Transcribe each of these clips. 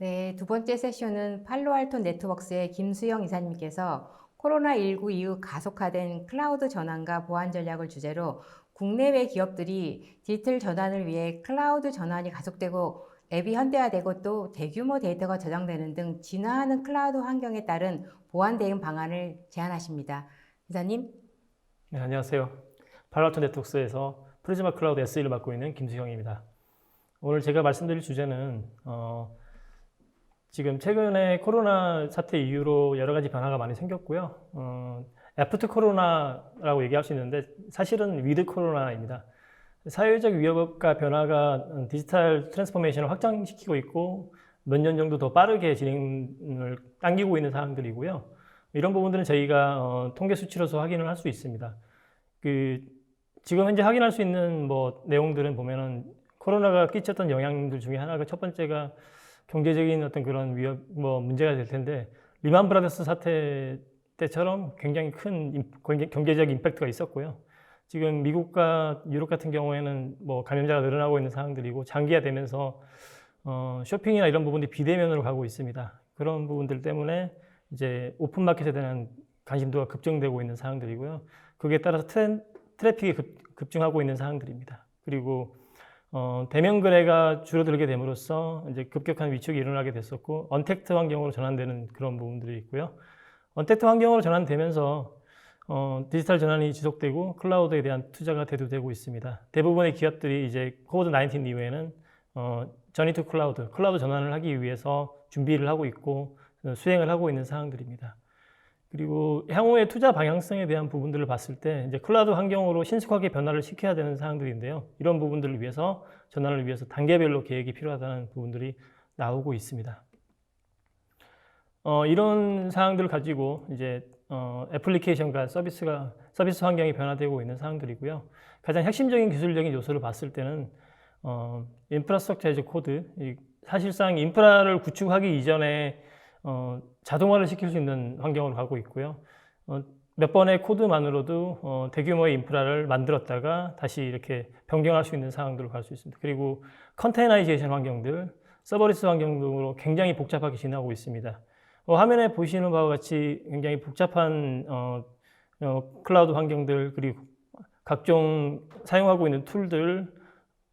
네, 두 번째 세션은 팔로알토 네트워크스의 김수영 이사님께서 코로나19 이후 가속화된 클라우드 전환과 보안 전략을 주제로 국내외 기업들이 디지털 전환을 위해 클라우드 전환이 가속되고 앱이 현대화되고 또 대규모 데이터가 저장되는 등 진화하는 클라우드 환경에 따른 보안 대응 방안을 제안하십니다. 이사님? 네, 안녕하세요. 팔로알토 네트워크스에서 프리즈마 클라우드 SE를 맡고 있는 김수형입니다. 오늘 제가 말씀드릴 주제는 지금 최근에 코로나 사태 이후로 여러 가지 변화가 많이 생겼고요. 애프터 코로나라고 얘기할 수 있는데 사실은 위드 코로나입니다. 사회적 위협과 변화가 디지털 트랜스포메이션을 확장시키고 있고 몇 년 정도 더 빠르게 진행을 당기고 있는 사항들이고요. 이런 부분들은 저희가 통계 수치로서 확인을 할 수 있습니다. 지금 현재 확인할 수 있는 내용들은 보면은 코로나가 끼쳤던 영향들 중에 하나가 첫 번째가 경제적인 어떤 그런 위협, 문제가 될 텐데, 리만 브라더스 사태 때처럼 굉장히 큰 경제적 임팩트가 있었고요. 지금 미국과 유럽 같은 경우에는 감염자가 늘어나고 있는 상황들이고, 장기화되면서 쇼핑이나 이런 부분들이 비대면으로 가고 있습니다. 그런 부분들 때문에 이제 오픈마켓에 대한 관심도가 급증되고 있는 상황들이고요. 거기에 따라서 트래픽이 급증하고 있는 상황들입니다. 그리고 대면 거래가 줄어들게 됨으로써 이제 급격한 위축이 일어나게 됐었고, 언택트 환경으로 전환되는 그런 부분들이 있고요. 언택트 환경으로 전환되면서 디지털 전환이 지속되고 클라우드에 대한 투자가 대두되고 있습니다. 대부분의 기업들이 이제 코비드-19 이후에는 전이 투 클라우드 전환을 하기 위해서 준비를 하고 있고 수행을 하고 있는 상황들입니다. 그리고 향후의 투자 방향성에 대한 부분들을 봤을 때 이제 클라우드 환경으로 신속하게 변화를 시켜야 되는 사항들인데요. 이런 부분들을 위해서 전환을 위해서 단계별로 계획이 필요하다는 부분들이 나오고 있습니다. 이런 사항들을 가지고 이제 애플리케이션과 서비스 환경이 변화되고 있는 사항들이고요. 가장 핵심적인 기술적인 요소를 봤을 때는 인프라스트럭처 에즈 코드, 사실상 인프라를 구축하기 이전에 자동화를 시킬 수 있는 환경으로 가고 있고요. 몇 번의 코드만으로도 대규모의 인프라를 만들었다가 다시 이렇게 변경할 수 있는 상황들로 갈 수 있습니다. 그리고 컨테이너이제이션 환경들, 서버리스 환경 등으로 굉장히 복잡하게 진행하고 있습니다. 화면에 보시는 바와 같이 굉장히 복잡한 클라우드 환경들, 그리고 각종 사용하고 있는 툴들,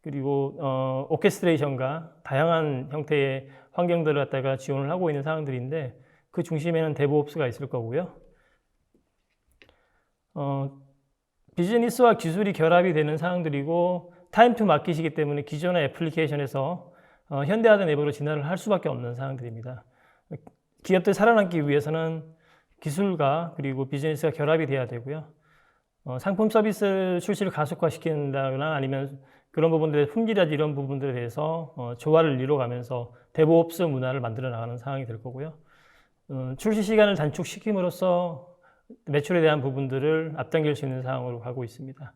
그리고 오케스트레이션과 다양한 형태의 환경들을 갖다가 지원을 하고 있는 상황들인데, 그 중심에는 데브옵스가 있을 거고요. 비즈니스와 기술이 결합이 되는 상황들이고 타임 투 마켓이기 때문에 기존의 애플리케이션에서 현대화된 앱으로 진화를 할 수밖에 없는 상황들입니다. 기업들 살아남기 위해서는 기술과 그리고 비즈니스가 결합이 돼야 되고요. 상품 서비스 출시를 가속화시킨다거나 아니면 그런 부분들의 품질이라든지 이런 부분들에 대해서 조화를 이뤄가면서 데브옵스 문화를 만들어 나가는 상황이 될 거고요. 출시 시간을 단축시킴으로써 매출에 대한 부분들을 앞당길 수 있는 상황으로 가고 있습니다.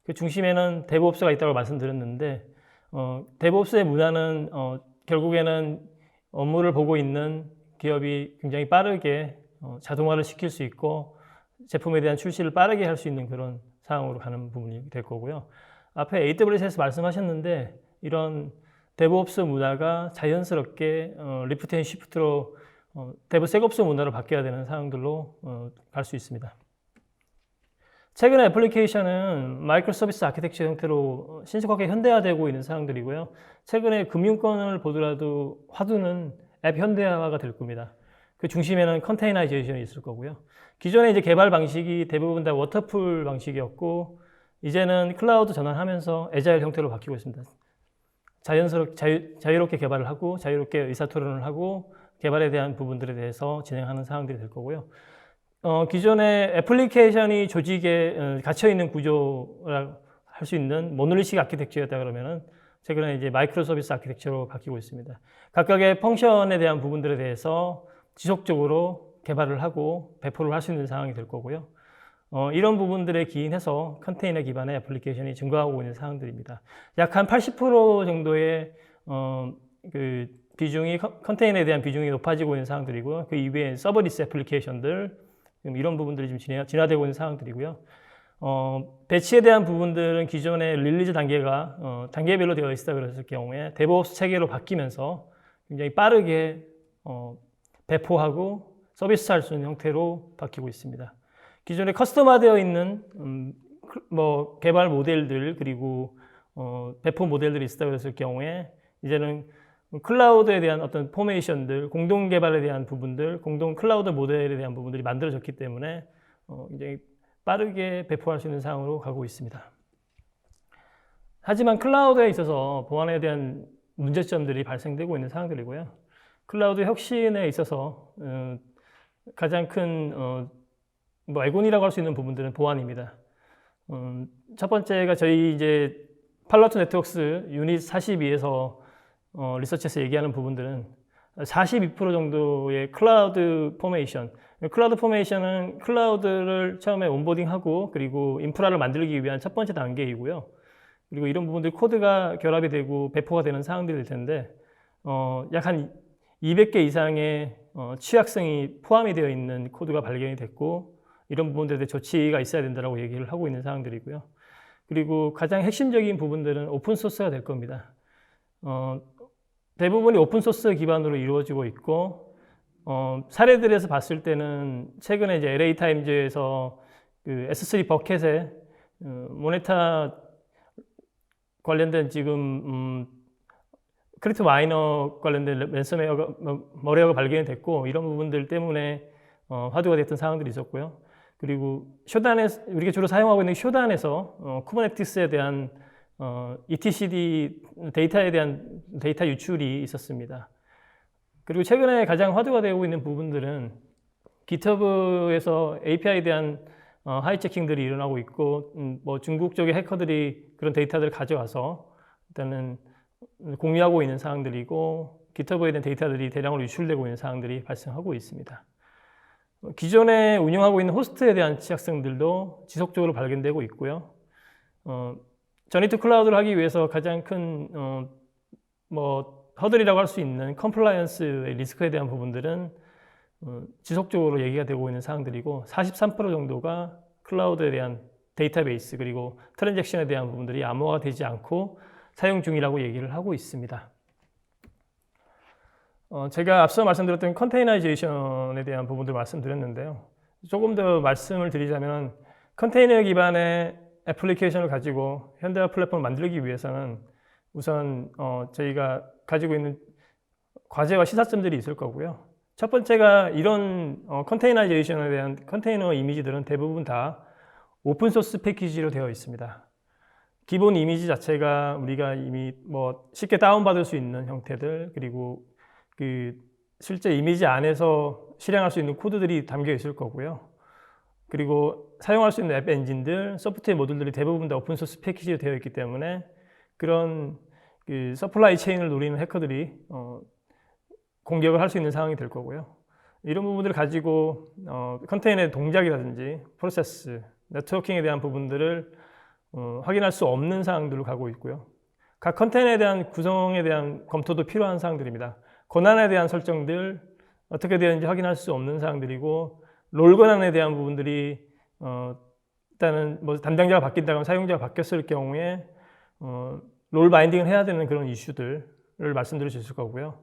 그 중심에는 데브옵스가 있다고 말씀드렸는데, 데브옵스의 문화는 결국에는 업무를 보고 있는 기업이 굉장히 빠르게 자동화를 시킬 수 있고 제품에 대한 출시를 빠르게 할 수 있는 그런 상황으로 가는 부분이 될 거고요. 앞에 AWS에서 말씀하셨는데 이런 데브옵스 문화가 자연스럽게 리프트 앤 시프트로 데브섹옵스 문화로 바뀌어야 되는 상황들로 갈 수 있습니다. 최근에 애플리케이션은 마이크로 서비스 아키텍처 형태로 신속하게 현대화되고 있는 상황들이고요. 최근에 금융권을 보더라도 화두는 앱 현대화가 될 겁니다. 그 중심에는 컨테이너이제이션이 있을 거고요. 기존에 이제 개발 방식이 대부분 다 워터풀 방식이었고 이제는 클라우드 전환하면서 애자일 형태로 바뀌고 있습니다. 자유롭게 개발을 하고 자유롭게 의사토론을 하고 개발에 대한 부분들에 대해서 진행하는 상황들이 될 거고요. 기존의 애플리케이션이 조직에 갇혀있는 구조라 할 수 있는 모놀리식 아키텍처였다 그러면은 최근에 이제 마이크로 서비스 아키텍처로 바뀌고 있습니다. 각각의 펑션에 대한 부분들에 대해서 지속적으로 개발을 하고 배포를 할 수 있는 상황이 될 거고요. 이런 부분들에 기인해서 컨테이너 기반의 애플리케이션이 증가하고 있는 상황들입니다. 약 한 80% 정도의 그 비중이 컨테이너에 대한 비중이 높아지고 있는 상황들이고요. 그 이외에 서버리스 애플리케이션들 이런 부분들이 좀 진화되고 있는 상황들이고요. 배치에 대한 부분들은 기존의 릴리즈 단계가 단계별로 되어 있다 그랬을 경우에 데브옵스 체계로 바뀌면서 굉장히 빠르게 배포하고 서비스할 수 있는 형태로 바뀌고 있습니다. 기존에 커스터마되어 있는 개발 모델들 그리고 배포 모델들이 있었다고 했을 경우에 이제는 클라우드에 대한 어떤 포메이션들, 공동 개발에 대한 부분들, 공동 클라우드 모델에 대한 부분들이 만들어졌기 때문에 굉장히 빠르게 배포할 수 있는 상황으로 가고 있습니다. 하지만 클라우드에 있어서 보안에 대한 문제점들이 발생되고 있는 상황들이고요. 클라우드 혁신에 있어서 가장 큰 애곤이라고 할 수 있는 부분들은 보안입니다. 첫 번째가 저희 이제 팔로알토 네트워크스 유닛 42에서 리서치에서 얘기하는 부분들은 42% 정도의 클라우드 포메이션. 클라우드 포메이션은 클라우드를 처음에 온보딩하고 그리고 인프라를 만들기 위한 첫 번째 단계이고요. 그리고 이런 부분들 코드가 결합이 되고 배포가 되는 사항들이 될 텐데 약 한 200개 이상의 취약성이 포함이 되어 있는 코드가 발견이 됐고 이런 부분들에 대해 조치가 있어야 된다고 얘기를 하고 있는 사항들이고요. 그리고 가장 핵심적인 부분들은 오픈소스가 될 겁니다. 대부분이 오픈소스 기반으로 이루어지고 있고 사례들에서 봤을 때는 최근에 이제 LA 타임즈에서 그 S3 버켓에 모네타 관련된 지금 크립토 마이너 관련된 랜섬웨어가 발견이 됐고 이런 부분들 때문에 화두가 됐던 상황들이 있었고요. 그리고 우리가 주로 사용하고 있는 쇼단에서 쿠버네티스에 대한 etcd 데이터에 대한 데이터 유출이 있었습니다. 그리고 최근에 가장 화두가 되고 있는 부분들은 GitHub에서 API에 대한 하이체킹들이 일어나고 있고 중국 쪽의 해커들이 그런 데이터들을 가져와서 일단은 공유하고 있는 사항들이고 GitHub에 대한 데이터들이 대량으로 유출되고 있는 사항들이 발생하고 있습니다. 기존에 운영하고 있는 호스트에 대한 취약성들도 지속적으로 발견되고 있고요. 전이 투 클라우드를 하기 위해서 가장 큰 허들이라고 할 수 있는 컴플라이언스의 리스크에 대한 부분들은 지속적으로 얘기가 되고 있는 사항들이고 43% 정도가 클라우드에 대한 데이터베이스 그리고 트랜잭션에 대한 부분들이 암호화가 되지 않고 사용 중이라고 얘기를 하고 있습니다. 제가 앞서 말씀드렸던 컨테이너이제이션에 대한 부분들 말씀드렸는데요. 조금 더 말씀을 드리자면 컨테이너 기반의 애플리케이션을 가지고 현대화 플랫폼을 만들기 위해서는 우선 저희가 가지고 있는 과제와 시사점들이 있을 거고요. 첫 번째가 이런 컨테이너이제이션에 대한 컨테이너 이미지들은 대부분 다 오픈소스 패키지로 되어 있습니다. 기본 이미지 자체가 우리가 이미 쉽게 다운받을 수 있는 형태들 그리고 실제 이미지 안에서 실행할 수 있는 코드들이 담겨 있을 거고요. 그리고 사용할 수 있는 앱 엔진들, 소프트웨어 모듈들이 대부분 다 오픈소스 패키지로 되어 있기 때문에 그런 서플라이 체인을 노리는 해커들이 공격을 할 수 있는 상황이 될 거고요. 이런 부분들을 가지고 컨테이너의 동작이라든지 프로세스, 네트워킹에 대한 부분들을 확인할 수 없는 사항들로 가고 있고요. 각 컨테이너에 대한 구성에 대한 검토도 필요한 사항들입니다. 권한에 대한 설정들 어떻게 되는지 확인할 수 없는 사항들이고 롤 권한에 대한 부분들이 일단은 담당자가 바뀐다거나 사용자가 바뀌었을 경우에 롤 바인딩을 해야 되는 그런 이슈들을 말씀드릴 수 있을 거고요.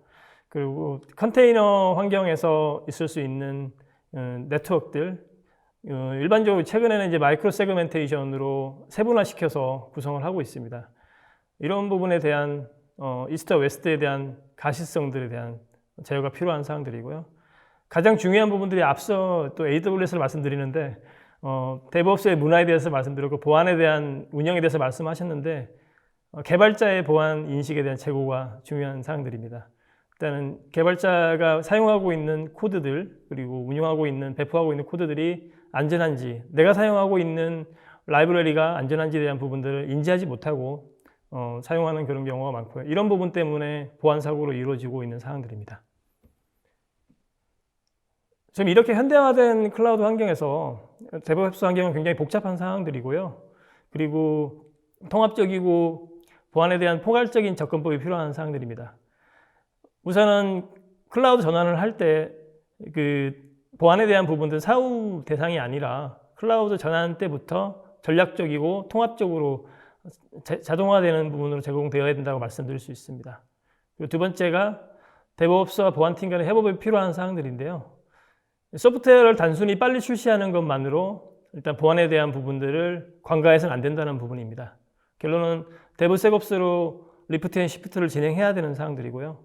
그리고 컨테이너 환경에서 있을 수 있는 네트워크들 일반적으로 최근에는 이제 마이크로 세그멘테이션으로 세분화시켜서 구성을 하고 있습니다. 이런 부분에 대한 이스트와 웨스트에 대한 가시성들에 대한 제어가 필요한 사항들이고요. 가장 중요한 부분들이 앞서 또 AWS를 말씀드리는데 데브옵스의 문화에 대해서 말씀드렸고 보안에 대한 운영에 대해서 말씀하셨는데 개발자의 보안 인식에 대한 제고가 중요한 사항들입니다. 일단은 개발자가 사용하고 있는 코드들 그리고 운영하고 있는 배포하고 있는 코드들이 안전한지 내가 사용하고 있는 라이브러리가 안전한지에 대한 부분들을 인지하지 못하고 사용하는 그런 경우가 많고요. 이런 부분 때문에 보안 사고로 이루어지고 있는 사항들입니다. 지금 이렇게 현대화된 클라우드 환경에서 데브옵스 환경은 굉장히 복잡한 상황들이고요. 그리고 통합적이고 보안에 대한 포괄적인 접근법이 필요한 사항들입니다. 우선은 클라우드 전환을 할 때 보안에 대한 부분들은 사후 대상이 아니라 클라우드 전환 때부터 전략적이고 통합적으로 자동화되는 부분으로 제공되어야 된다고 말씀드릴 수 있습니다. 그리고 두 번째가 데브옵스와 보안팀 간의 협업이 필요한 사항들인데요. 소프트웨어를 단순히 빨리 출시하는 것만으로 일단 보안에 대한 부분들을 관가해서는 안 된다는 부분입니다. 결론은 데브셋옵스로 리프트 앤 시프트를 진행해야 되는 사항들이고요.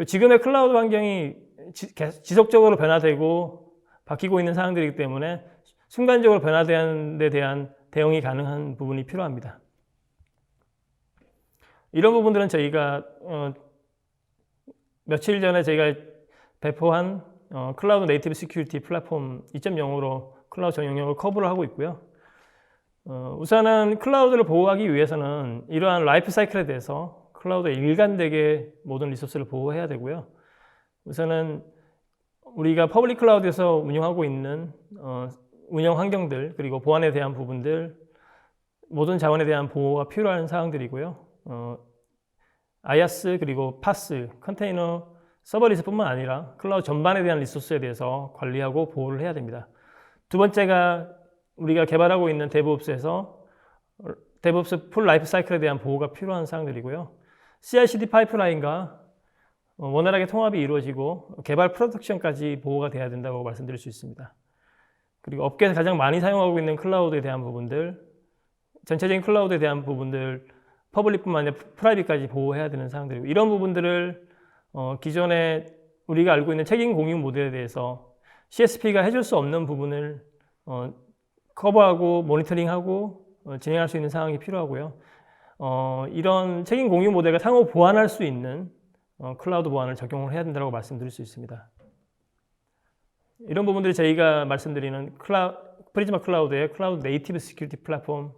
지금의 클라우드 환경이 지속적으로 변화되고 바뀌고 있는 사항들이기 때문에 순간적으로 변화되는 데 대한 대응이 가능한 부분이 필요합니다. 이런 부분들은 저희가 며칠 전에 저희가 배포한 클라우드 네이티브 시큐리티 플랫폼 2.0으로 클라우드 전 영역을 커버를 하고 있고요. 우선은 클라우드를 보호하기 위해서는 이러한 라이프 사이클에 대해서 클라우드에 일관되게 모든 리소스를 보호해야 되고요. 우선은 우리가 퍼블릭 클라우드에서 운영하고 있는 운영 환경들 그리고 보안에 대한 부분들 모든 자원에 대한 보호가 필요한 사항들이고요. IaaS 그리고 PaaS, 컨테이너, 서버리스뿐만 아니라 클라우드 전반에 대한 리소스에 대해서 관리하고 보호를 해야 됩니다. 두 번째가 우리가 개발하고 있는 데브옵스에서 데브옵스 풀 라이프 사이클에 대한 보호가 필요한 사항들이고요. CI/CD 파이프라인과 원활하게 통합이 이루어지고 개발 프로덕션까지 보호가 돼야 된다고 말씀드릴 수 있습니다. 그리고 업계에서 가장 많이 사용하고 있는 클라우드에 대한 부분들, 전체적인 클라우드에 대한 부분들, 퍼블릭뿐만 아니라 프라이빗까지 보호해야 되는 사항들이고 이런 부분들을 기존에 우리가 알고 있는 책임 공유 모델에 대해서 CSP가 해줄 수 없는 부분을 커버하고 모니터링하고 진행할 수 있는 상황이 필요하고요. 이런 책임 공유 모델과 상호 보완할 수 있는 클라우드 보안을 적용을 해야 된다고 말씀드릴 수 있습니다. 이런 부분들이 저희가 말씀드리는 프리즈마 클라우드의 클라우드 네이티브 시큐리티 플랫폼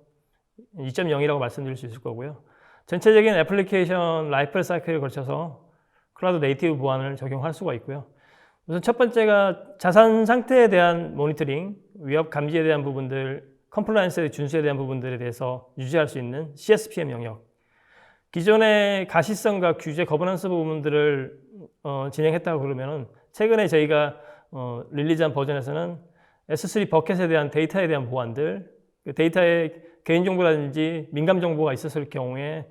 2.0이라고 말씀드릴 수 있을 거고요. 전체적인 애플리케이션 라이프 사이클에 걸쳐서 클라우드 네이티브 보안을 적용할 수가 있고요. 우선 첫 번째가 자산 상태에 대한 모니터링, 위협 감지에 대한 부분들, 컴플라이언스 준수에 대한 부분들에 대해서 유지할 수 있는 CSPM 영역. 기존의 가시성과 규제, 거버넌스 부분들을 진행했다고 그러면은 최근에 저희가 릴리즈한 버전에서는 S3 버켓에 대한 데이터에 대한 보안들, 그 데이터의 개인정보라든지 민감정보가 있었을 경우에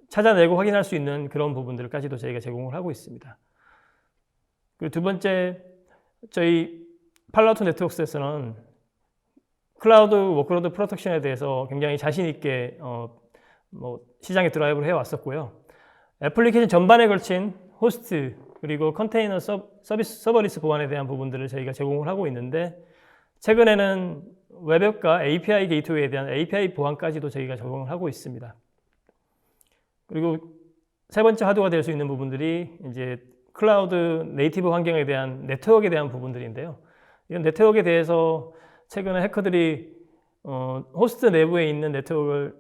찾아내고 확인할 수 있는 그런 부분들까지도 저희가 제공을 하고 있습니다. 그리고 두 번째, 저희 팔로알토 네트워크스에서는 클라우드 워크로드 프로텍션에 대해서 굉장히 자신 있게 시장에 드라이브를 해왔었고요. 애플리케이션 전반에 걸친 호스트 그리고 컨테이너 서버리스 보안에 대한 부분들을 저희가 제공을 하고 있는데 최근에는 웹앱과 API 게이트웨이에 대한 API 보안까지도 저희가 적용을 하고 있습니다. 그리고 세 번째 화두가 될 수 있는 부분들이 이제 클라우드 네이티브 환경에 대한 네트워크에 대한 부분들인데요. 이런 네트워크에 대해서 최근에 해커들이 호스트 내부에 있는 네트워크를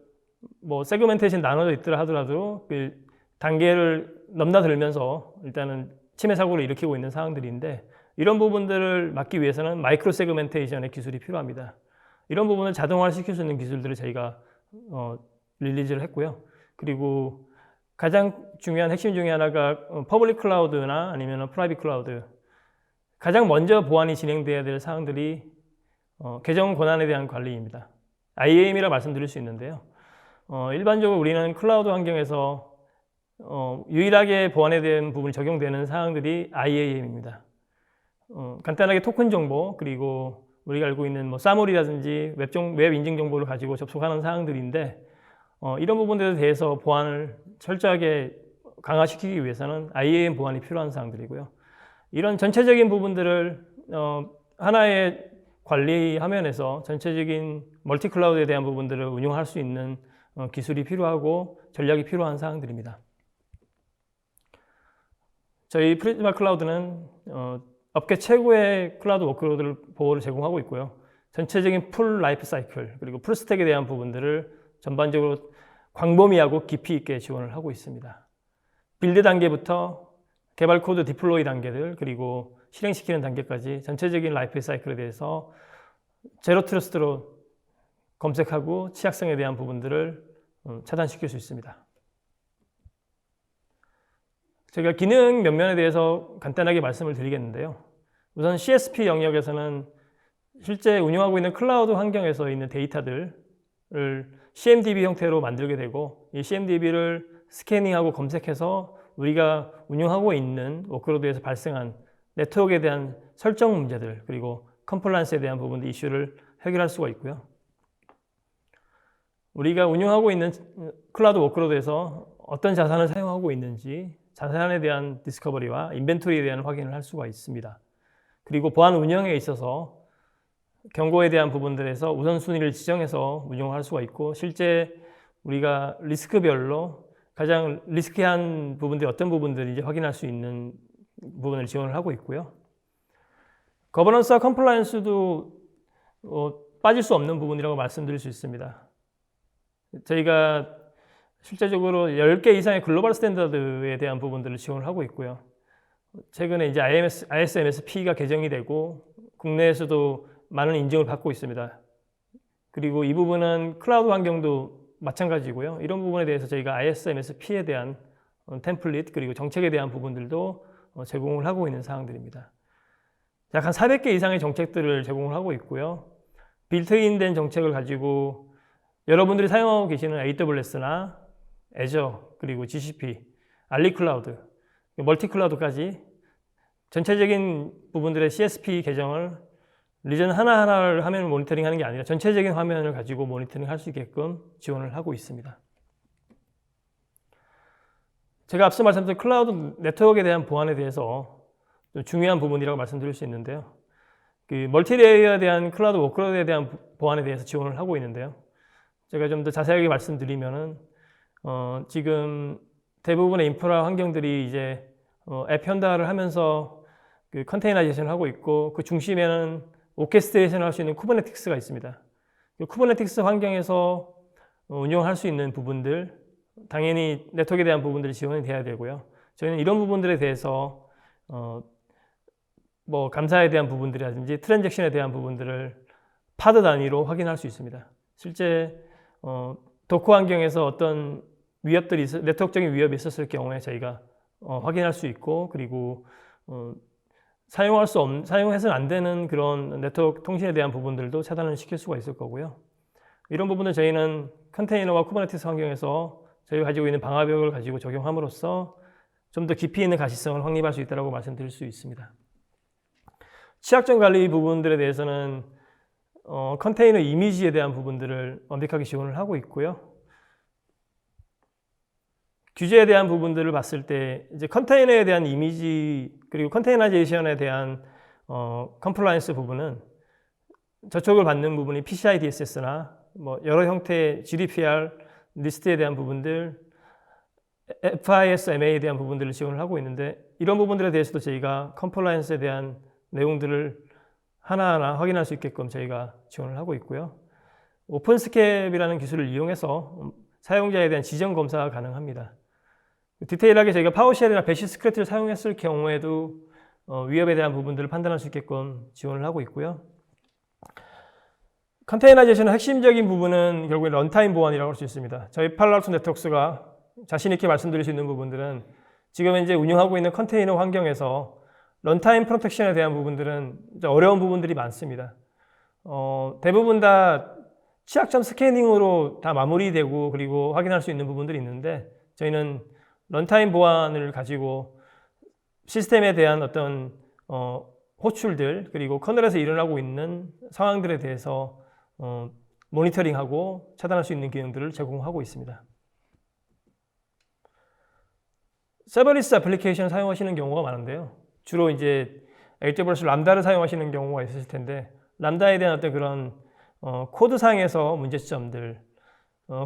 세그멘테이션 나눠져 있더라 하더라도 그 단계를 넘나들면서 일단은 침해 사고를 일으키고 있는 상황들인데 이런 부분들을 막기 위해서는 마이크로 세그멘테이션의 기술이 필요합니다. 이런 부분을 자동화시킬 수 있는 기술들을 저희가 릴리즈를 했고요. 그리고 가장 중요한 핵심 중에 하나가 퍼블릭 클라우드나 아니면 프라이빗 클라우드 가장 먼저 보안이 진행돼야 될 사항들이 계정 권한에 대한 관리입니다. IAM이라 말씀드릴 수 있는데요. 일반적으로 우리는 클라우드 환경에서 유일하게 보안에 대한 부분이 적용되는 사항들이 IAM입니다. 간단하게 토큰 정보 그리고 우리가 알고 있는 사몰이라든지 웹 인증 정보를 가지고 접속하는 사항들인데 이런 부분들에 대해서 보안을 철저하게 강화시키기 위해서는 IAM 보안이 필요한 사항들이고요. 이런 전체적인 부분들을 하나의 관리 화면에서 전체적인 멀티 클라우드에 대한 부분들을 운용할 수 있는 기술이 필요하고 전략이 필요한 사항들입니다. 저희 프리즈마 클라우드는 업계 최고의 클라우드 워크로드 보호를 제공하고 있고요. 전체적인 풀 라이프 사이클 그리고 풀 스택에 대한 부분들을 전반적으로 광범위하고 깊이 있게 지원을 하고 있습니다. 빌드 단계부터 개발 코드 디플로이 단계들 그리고 실행시키는 단계까지 전체적인 라이프 사이클에 대해서 제로 트러스트로 검색하고 취약성에 대한 부분들을 차단시킬 수 있습니다. 제가 기능 몇 면에 대해서 간단하게 말씀을 드리겠는데요. 우선 CSP 영역에서는 실제 운영하고 있는 클라우드 환경에서 있는 데이터들을 CMDB 형태로 만들게 되고 이 CMDB를 스캐닝하고 검색해서 우리가 운영하고 있는 워크로드에서 발생한 네트워크에 대한 설정 문제들 그리고 컴플라이언스에 대한 부분들 이슈를 해결할 수가 있고요. 우리가 운영하고 있는 클라우드 워크로드에서 어떤 자산을 사용하고 있는지 자산에 대한 디스커버리와 인벤토리에 대한 확인을 할 수가 있습니다. 그리고 보안 운영에 있어서 경고에 대한 부분들에서 우선순위를 지정해서 운영할 수가 있고 실제 우리가 리스크별로 가장 리스키한 부분들이 어떤 부분들인지 확인할 수 있는 부분을 지원을 하고 있고요. 거버넌스와 컴플라이언스도 빠질 수 없는 부분이라고 말씀드릴 수 있습니다. 저희가 실제적으로 10개 이상의 글로벌 스탠다드에 대한 부분들을 지원을 하고 있고요. 최근에 이제 ISMSP가 개정이 되고 국내에서도 많은 인증을 받고 있습니다. 그리고 이 부분은 클라우드 환경도 마찬가지고요. 이런 부분에 대해서 저희가 ISMSP에 대한 템플릿 그리고 정책에 대한 부분들도 제공을 하고 있는 사항들입니다. 약 한 400개 이상의 정책들을 제공을 하고 있고요. 빌트인된 정책을 가지고 여러분들이 사용하고 계시는 AWS나 Azure 그리고 GCP, 알리클라우드, 멀티클라우드까지 전체적인 부분들의 CSP 계정을 리전 하나하나를 화면을 모니터링하는 게 아니라 전체적인 화면을 가지고 모니터링할 수 있게끔 지원을 하고 있습니다. 제가 앞서 말씀드린 클라우드 네트워크에 대한 보안에 대해서 좀 중요한 부분이라고 말씀드릴 수 있는데요. 그 멀티레이어에 대한 클라우드 워크로드에 대한 보안에 대해서 지원을 하고 있는데요. 제가 좀 더 자세하게 말씀드리면은 지금 대부분의 인프라 환경들이 이제 앱 현대화를 하면서 그 컨테이너제이션을 하고 있고 그 중심에는 오케스트레이션을 할 수 있는 쿠버네티스가 있습니다. 그 쿠버네티스 환경에서 운영할 수 있는 부분들 당연히 네트워크에 대한 부분들이 지원이 돼야 되고요. 저희는 이런 부분들에 대해서 뭐 감사에 대한 부분들이라든지 트랜잭션에 대한 부분들을 파드 단위로 확인할 수 있습니다. 실제 도커 환경에서 어떤 위협들이 네트워크적인 위협이 있었을 경우에 저희가 확인할 수 있고 그리고 사용해서는 안 되는 그런 네트워크 통신에 대한 부분들도 차단을 시킬 수가 있을 거고요. 이런 부분을 저희는 컨테이너와 쿠버네티스 환경에서 저희가 가지고 있는 방화벽을 가지고 적용함으로써 좀 더 깊이 있는 가시성을 확립할 수 있다고 말씀드릴 수 있습니다. 취약점 관리 부분들에 대해서는 컨테이너 이미지에 대한 부분들을 완벽하게 지원을 하고 있고요. 규제에 대한 부분들을 봤을 때 이제 컨테이너에 대한 이미지 그리고 컨테이너제이션에 대한 컴플라이언스 부분은 저촉을 받는 부분이 PCI DSS나 뭐 여러 형태의 GDPR 리스트에 대한 부분들, FISMA에 대한 부분들을 지원을 하고 있는데 이런 부분들에 대해서도 저희가 컴플라이언스에 대한 내용들을 하나하나 확인할 수 있게끔 저희가 지원을 하고 있고요. 오픈스캡이라는 기술을 이용해서 사용자에 대한 지정 검사가 가능합니다. 디테일하게 저희가 파워쉘이나 배시 스크립트를 사용했을 경우에도 위협에 대한 부분들을 판단할 수 있게끔 지원을 하고 있고요. 컨테이너제이션의 핵심적인 부분은 결국에 런타임 보안이라고 할 수 있습니다. 저희 팔로알토 네트워크스가 자신 있게 말씀드릴 수 있는 부분들은 지금 현재 운영하고 있는 컨테이너 환경에서 런타임 프로텍션에 대한 부분들은 어려운 부분들이 많습니다. 대부분 다 취약점 스캐닝으로 다 마무리되고 그리고 확인할 수 있는 부분들이 있는데 저희는 런타임 보안을 가지고 시스템에 대한 어떤 호출들 그리고 커널에서 일어나고 있는 상황들에 대해서 모니터링하고 차단할 수 있는 기능들을 제공하고 있습니다. 서버리스 애플리케이션을 사용하시는 경우가 많은데요. 주로 이제 AWS 람다를 사용하시는 경우가 있으실 텐데 람다에 대한 어떤 그런 코드상에서 문제점들,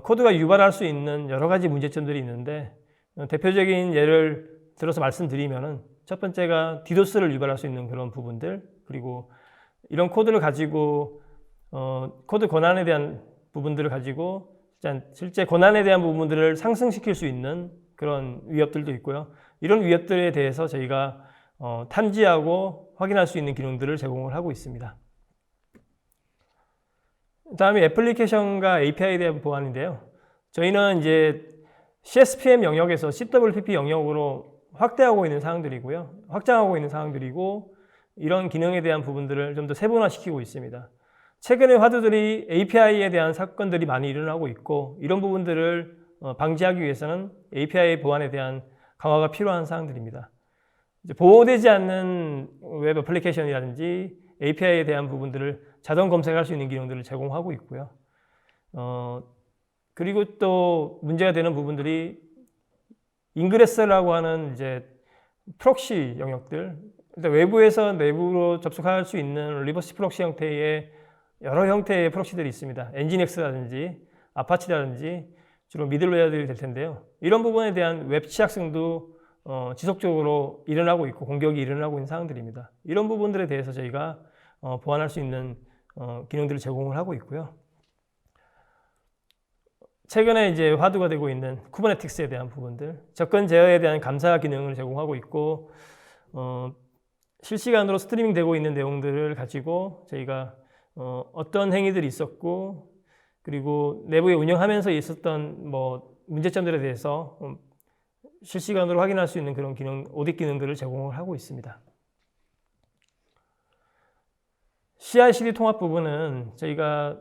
코드가 유발할 수 있는 여러 가지 문제점들이 있는데 대표적인 예를 들어서 말씀드리면은 첫 번째가 디도스를 유발할 수 있는 그런 부분들 그리고 이런 코드를 가지고 코드 권한에 대한 부분들을 가지고 실제 권한에 대한 부분들을 상승시킬 수 있는 그런 위협들도 있고요. 이런 위협들에 대해서 저희가 탐지하고 확인할 수 있는 기능들을 제공을 하고 있습니다. 다음에 애플리케이션과 API에 대한 보안인데요. 저희는 이제 CSPM 영역에서 CWPP 영역으로 확대하고 있는 사항들이고요. 확장하고 있는 사항들이고 이런 기능에 대한 부분들을 좀 더 세분화시키고 있습니다. 최근에 화두들이 API에 대한 사건들이 많이 일어나고 있고 이런 부분들을 방지하기 위해서는 API 보안에 대한 강화가 필요한 사항들입니다. 이제 보호되지 않는 웹 애플리케이션이라든지 API에 대한 부분들을 자동 검색할 수 있는 기능들을 제공하고 있고요. 그리고 또 문제가 되는 부분들이 인그레스라고 하는 이제 프록시 영역들, 외부에서 내부로 접속할 수 있는 리버스 프록시 형태의 여러 형태의 프록시들이 있습니다. 엔진엑스라든지 아파치라든지 주로 미들웨어들이 될 텐데요. 이런 부분에 대한 웹 취약성도 지속적으로 일어나고 있고 공격이 일어나고 있는 사항들입니다. 이런 부분들에 대해서 저희가 보완할 수 있는 기능들을 제공을 하고 있고요. 최근에 이제 화두가 되고 있는 쿠버네티스에 대한 부분들, 접근 제어에 대한 감사 기능을 제공하고 있고, 실시간으로 스트리밍 되고 있는 내용들을 가지고 저희가 어떤 행위들이 있었고, 그리고 내부에 운영하면서 있었던 뭐 문제점들에 대해서 실시간으로 확인할 수 있는 그런 기능, 오딧 기능들을 제공을 하고 있습니다. CI/CD 통합 부분은 저희가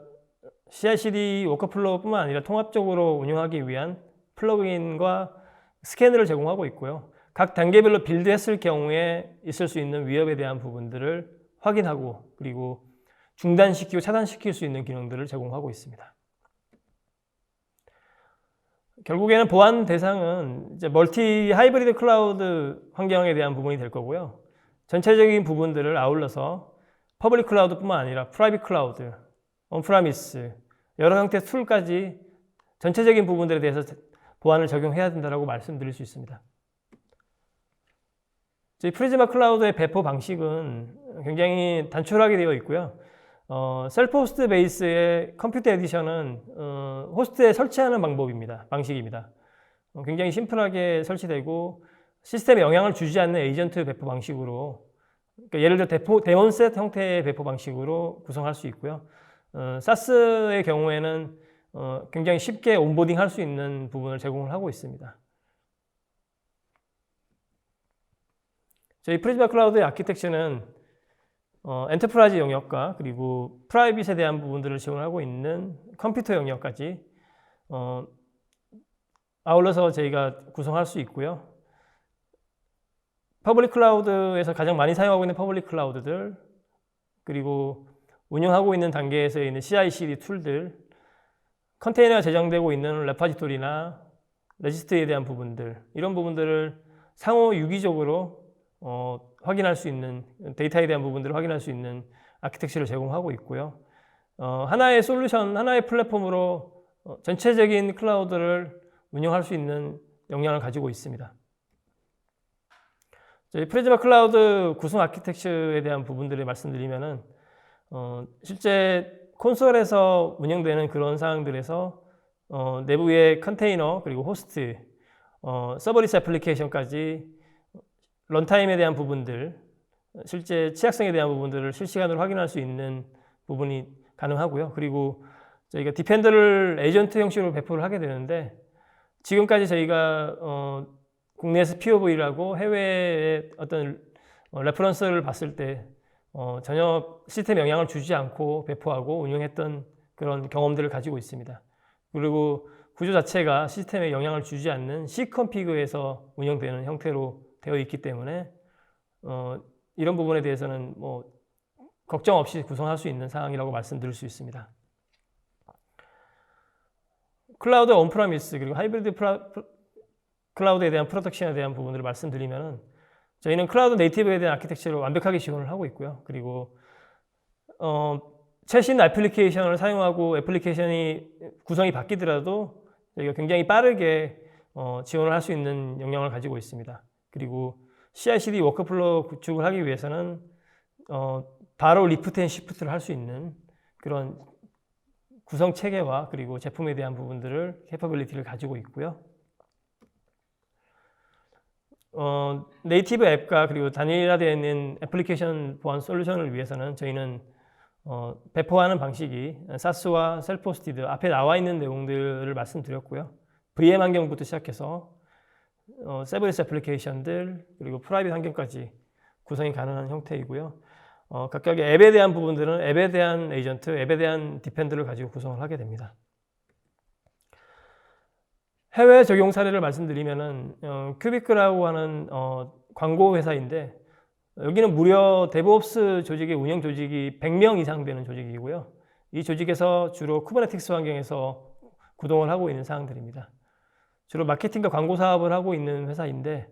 CI/CD 워크플로우뿐만 아니라 통합적으로 운영하기 위한 플러그인과 스캐너를 제공하고 있고요. 각 단계별로 빌드했을 경우에 있을 수 있는 위협에 대한 부분들을 확인하고 그리고 중단시키고 차단시킬 수 있는 기능들을 제공하고 있습니다. 결국에는 보안 대상은 이제 멀티 하이브리드 클라우드 환경에 대한 부분이 될 거고요. 전체적인 부분들을 아울러서 퍼블릭 클라우드뿐만 아니라 프라이빗 클라우드, 온프라미스, 여러 형태의 툴까지 전체적인 부분들에 대해서 보안을 적용해야 된다고 말씀드릴 수 있습니다. 저희 프리즈마 클라우드의 배포 방식은 굉장히 단촐하게 되어 있고요. 셀프 호스트 베이스의 컴퓨터 에디션은 호스트에 설치하는 방식입니다. 굉장히 심플하게 설치되고 시스템에 영향을 주지 않는 에이전트 배포 방식으로, 그러니까 예를 들어 데몬셋 형태의 배포 방식으로 구성할 수 있고요. 사스의 경우에는 굉장히 쉽게 온보딩 할 수 있는 부분을 제공을 하고 있습니다. 저희 프리즈마 클라우드의 아키텍처는 엔터프라이즈 영역과 그리고 프라이빗에 대한 부분들을 지원하고 있는 컴퓨터 영역까지 아울러서 저희가 구성할 수 있고요. 퍼블릭 클라우드에서 가장 많이 사용하고 있는 퍼블릭 클라우드들, 그리고 운영하고 있는 단계에서 있는 CI/CD 툴들, 컨테이너가 제정되고 있는 레파지토리나 레지스트리에 대한 부분들, 이런 부분들을 상호 유기적으로 확인할 수 있는, 데이터에 대한 부분들을 확인할 수 있는 아키텍처를 제공하고 있고요. 하나의 솔루션, 하나의 플랫폼으로 전체적인 클라우드를 운영할 수 있는 역량을 가지고 있습니다. 저희 프리즈마 클라우드 구성 아키텍처에 대한 부분들을 말씀드리면은 실제 콘솔에서 운영되는 그런 사항들에서 내부의 컨테이너 그리고 호스트, 서버리스 애플리케이션까지 런타임에 대한 부분들, 실제 취약성에 대한 부분들을 실시간으로 확인할 수 있는 부분이 가능하고요. 그리고 저희가 디펜더를 에이전트 형식으로 배포를 하게 되는데, 지금까지 저희가 국내에서 POV라고 해외의 어떤 레퍼런스를 봤을 때 전혀 시스템에 영향을 주지 않고 배포하고 운영했던 그런 경험들을 가지고 있습니다. 그리고 구조 자체가 시스템에 영향을 주지 않는 Cconfig에서 운영되는 형태로 되어 있기 때문에 이런 부분에 대해서는 뭐 걱정 없이 구성할 수 있는 사항이라고 말씀드릴 수 있습니다. 클라우드 온프라미스 그리고 하이브리드 클라우드에 대한 프로덕션에 대한 부분들을 말씀드리면은, 저희는 클라우드 네이티브에 대한 아키텍처를 완벽하게 지원을 하고 있고요. 그리고 최신 애플리케이션을 사용하고 애플리케이션이 구성이 바뀌더라도 저희가 굉장히 빠르게 지원을 할 수 있는 역량을 가지고 있습니다. 그리고 CI/CD 워크플로우 구축을 하기 위해서는 바로 리프트 앤 시프트를 할 수 있는 그런 구성 체계와 그리고 제품에 대한 부분들을 캐퍼빌리티를 가지고 있고요. 네이티브 앱과 그리고 단일화되어 있는 애플리케이션 보안 솔루션을 위해서는 저희는 배포하는 방식이 사스와 셀프 호스티드, 앞에 나와 있는 내용들을 말씀드렸고요. VM 환경부터 시작해서 서버리스 애플리케이션들 그리고 프라이빗 환경까지 구성이 가능한 형태이고요. 각각의 앱에 대한 부분들은 앱에 대한 에이전트, 앱에 대한 디펜더를 가지고 구성을 하게 됩니다. 해외 적용 사례를 말씀드리면은 큐비크라고 하는 광고 회사인데 여기는 무려 데브옵스 조직의 운영 조직이 100명 이상 되는 조직이고요. 이 조직에서 주로 쿠버네티스 환경에서 구동을 하고 있는 사항들입니다. 주로 마케팅과 광고 사업을 하고 있는 회사인데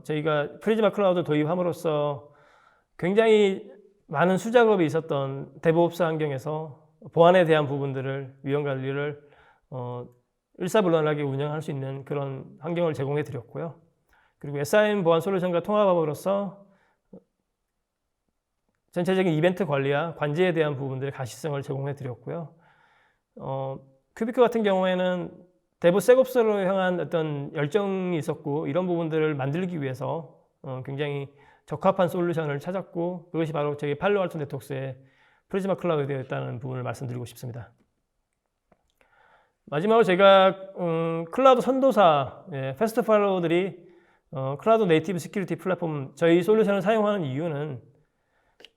저희가 프리즈마 클라우드 도입함으로써 굉장히 많은 수작업이 있었던 데브옵스 환경에서 보안에 대한 부분들을 위험 관리를 일사불란하게 운영할 수 있는 그런 환경을 제공해 드렸고요. 그리고 SIM 보안 솔루션과 통합함으로써 전체적인 이벤트 관리와 관제에 대한 부분들의 가시성을 제공해 드렸고요. 큐비크 같은 경우에는 데브섹옵스로 향한 어떤 열정이 있었고 이런 부분들을 만들기 위해서 굉장히 적합한 솔루션을 찾았고 그것이 바로 저희 팔로알토 네트워크스의 프리즈마 클라우드였다는 부분을 말씀드리고 싶습니다. 마지막으로 제가 클라우드 선도사, 패스트 팔로우들이 클라우드 네이티브 시큐리티 플랫폼 저희 솔루션을 사용하는 이유는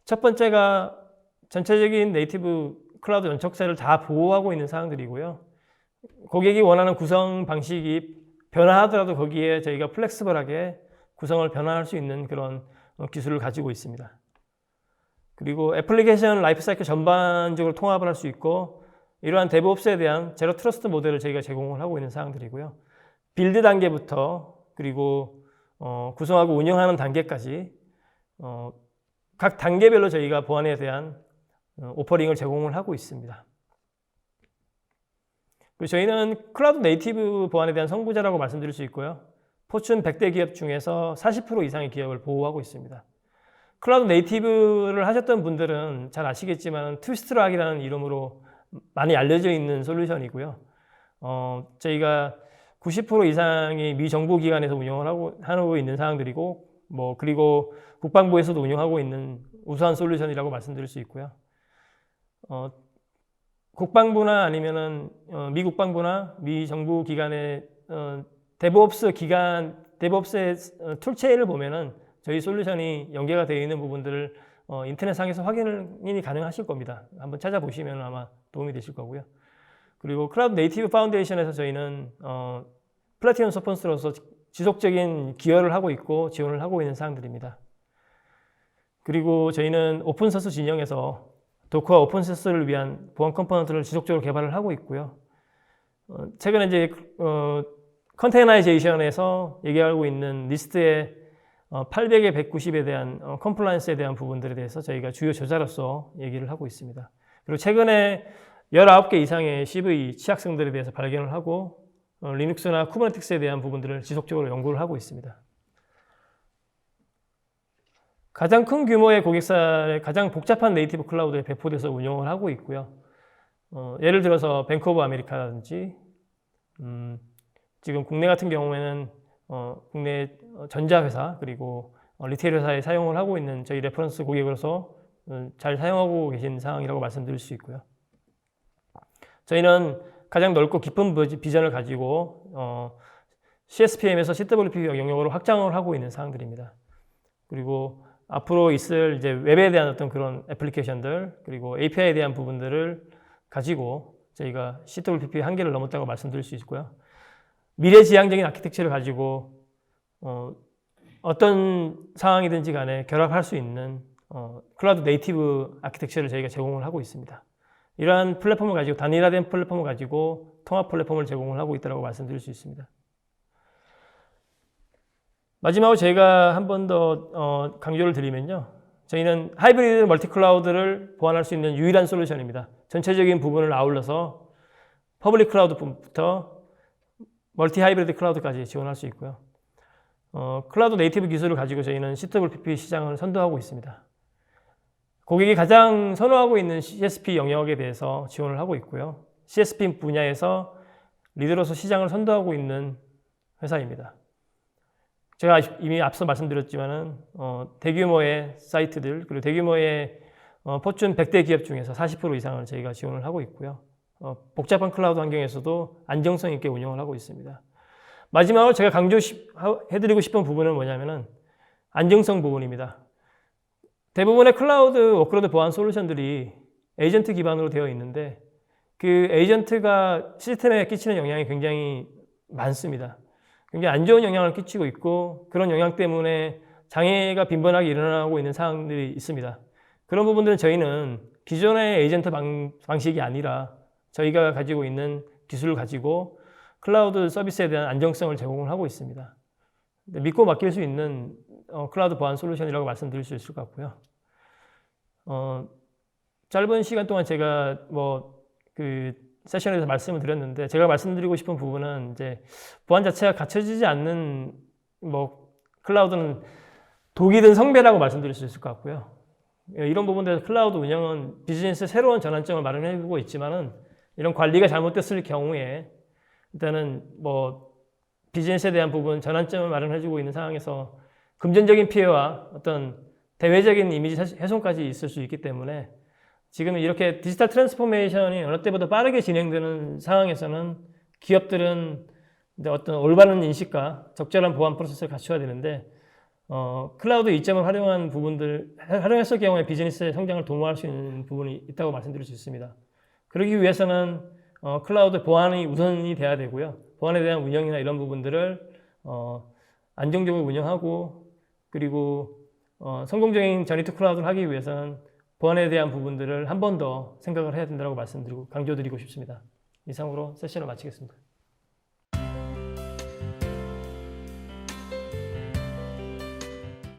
첫 번째가 전체적인 네이티브 클라우드 연척세를 다 보호하고 있는 사항들이고요. 고객이 원하는 구성 방식이 변화하더라도 거기에 저희가 플렉스블하게 구성을 변화할 수 있는 그런 기술을 가지고 있습니다. 그리고 애플리케이션 라이프 사이클 전반적으로 통합을 할 수 있고 이러한 데브옵스에 대한 제로 트러스트 모델을 저희가 제공을 하고 있는 사항들이고요. 빌드 단계부터 그리고 구성하고 운영하는 단계까지 각 단계별로 저희가 보안에 대한 오퍼링을 제공을 하고 있습니다. 그리고 저희는 클라우드 네이티브 보안에 대한 선구자라고 말씀드릴 수 있고요. 포춘 100대 기업 중에서 40% 이상의 기업을 보호하고 있습니다. 클라우드 네이티브를 하셨던 분들은 잘 아시겠지만 트위스트락이라는 이름으로 많이 알려져 있는 솔루션이고요. 저희가 90% 이상이 미 정부 기관에서 운영을 하고 있는 사항들이고 그리고 국방부에서도 운영하고 있는 우수한 솔루션이라고 말씀드릴 수 있고요. 국방부나 아니면은 미 국방부나 미 정부 기관의 데브옵스의 툴체인을 보면은 저희 솔루션이 연계가 되어 있는 부분들을 인터넷상에서 확인이 가능하실 겁니다. 한번 찾아보시면 아마 도움이 되실 거고요. 그리고 클라우드 네이티브 파운데이션에서 저희는 플래티넘 서포터로서 지속적인 기여를 하고 있고 지원을 하고 있는 사항들입니다. 그리고 저희는 오픈소스 진영에서 도커와 오픈소스를 위한 보안 컴포넌트를 지속적으로 개발을 하고 있고요. 최근에 이제 컨테이너이제이션에서 얘기하고 있는 리스트의 800에 190에 대한 컴플라이언스에 대한 부분들에 대해서 저희가 주요 저자로서 얘기를 하고 있습니다. 그리고 최근에 19개 이상의 CV 취약성들에 대해서 발견을 하고 리눅스나 쿠버네티스에 대한 부분들을 지속적으로 연구를 하고 있습니다. 가장 큰 규모의 고객사의 가장 복잡한 네이티브 클라우드에 배포돼서 운영을 하고 있고요. 예를 들어서 뱅크 오브 아메리카라든지 지금 국내 같은 경우에는 국내 전자회사 그리고 리테일 회사에 사용을 하고 있는 저희 레퍼런스 고객으로서 잘 사용하고 계신 상황이라고 말씀드릴 수 있고요. 저희는 가장 넓고 깊은 비전을 가지고 CSPM에서 CWP 영역으로 확장을 하고 있는 사항들입니다. 그리고 앞으로 있을 이제 웹에 대한 어떤 그런 애플리케이션들 그리고 API에 대한 부분들을 가지고 저희가 CWP 한계를 넘었다고 말씀드릴 수 있고요. 미래지향적인 아키텍처를 가지고 어떤 상황이든지 간에 결합할 수 있는 클라우드 네이티브 아키텍처를 저희가 제공을 하고 있습니다. 이러한 플랫폼을 가지고 단일화된 플랫폼을 가지고 통합 플랫폼을 제공을 하고 있다고 말씀드릴 수 있습니다. 마지막으로 제가 한 번 더 강조를 드리면요. 저희는 하이브리드 멀티 클라우드를 보완할 수 있는 유일한 솔루션입니다. 전체적인 부분을 아울러서 퍼블릭 클라우드부터 멀티 하이브리드 클라우드까지 지원할 수 있고요. 클라우드 네이티브 기술을 가지고 저희는 CWP 시장을 선도하고 있습니다. 고객이 가장 선호하고 있는 CSP 영역에 대해서 지원을 하고 있고요. CSP 분야에서 리더로서 시장을 선도하고 있는 회사입니다. 제가 이미 앞서 말씀드렸지만은 대규모의 사이트들 그리고 대규모의 포춘 100대 기업 중에서 40% 이상을 저희가 지원을 하고 있고요. 복잡한 클라우드 환경에서도 안정성 있게 운영을 하고 있습니다. 마지막으로 제가 강조해드리고 싶은 부분은 뭐냐면은 안정성 부분입니다. 대부분의 클라우드 워크로드 보안 솔루션들이 에이전트 기반으로 되어 있는데 그 에이전트가 시스템에 끼치는 영향이 굉장히 많습니다. 굉장히 안 좋은 영향을 끼치고 있고 그런 영향 때문에 장애가 빈번하게 일어나고 있는 상황들이 있습니다. 그런 부분들은 저희는 기존의 에이전트 방식이 아니라 저희가 가지고 있는 기술을 가지고 클라우드 서비스에 대한 안정성을 제공을 하고 있습니다. 믿고 맡길 수 있는 클라우드 보안 솔루션이라고 말씀드릴 수 있을 것 같고요. 짧은 시간 동안 제가 그 세션에서 말씀을 드렸는데 제가 말씀드리고 싶은 부분은 이제 보안 자체가 갖춰지지 않는 클라우드는 독이든 성배라고 말씀드릴 수 있을 것 같고요. 이런 부분들에서 클라우드 운영은 비즈니스의 새로운 전환점을 마련해주고 있지만은 이런 관리가 잘못됐을 경우에 일단은 비즈니스에 대한 부분 전환점을 마련해주고 있는 상황에서 금전적인 피해와 어떤 대외적인 이미지 훼손까지 있을 수 있기 때문에 지금 이렇게 디지털 트랜스포메이션이 어느 때보다 빠르게 진행되는 상황에서는 기업들은 어떤 올바른 인식과 적절한 보안 프로세스를 갖춰야 되는데 클라우드 이점을 활용했을 경우에 비즈니스의 성장을 도모할 수 있는 부분이 있다고 말씀드릴 수 있습니다. 그러기 위해서는 클라우드 보안이 우선이 돼야 되고요. 보안에 대한 운영이나 이런 부분들을 안정적으로 운영하고 그리고 성공적인 저니 투 클라우드를 하기 위해서는 보안에 대한 부분들을 한 번 더 생각을 해야 된다고 말씀드리고 강조드리고 싶습니다. 이상으로 세션을 마치겠습니다.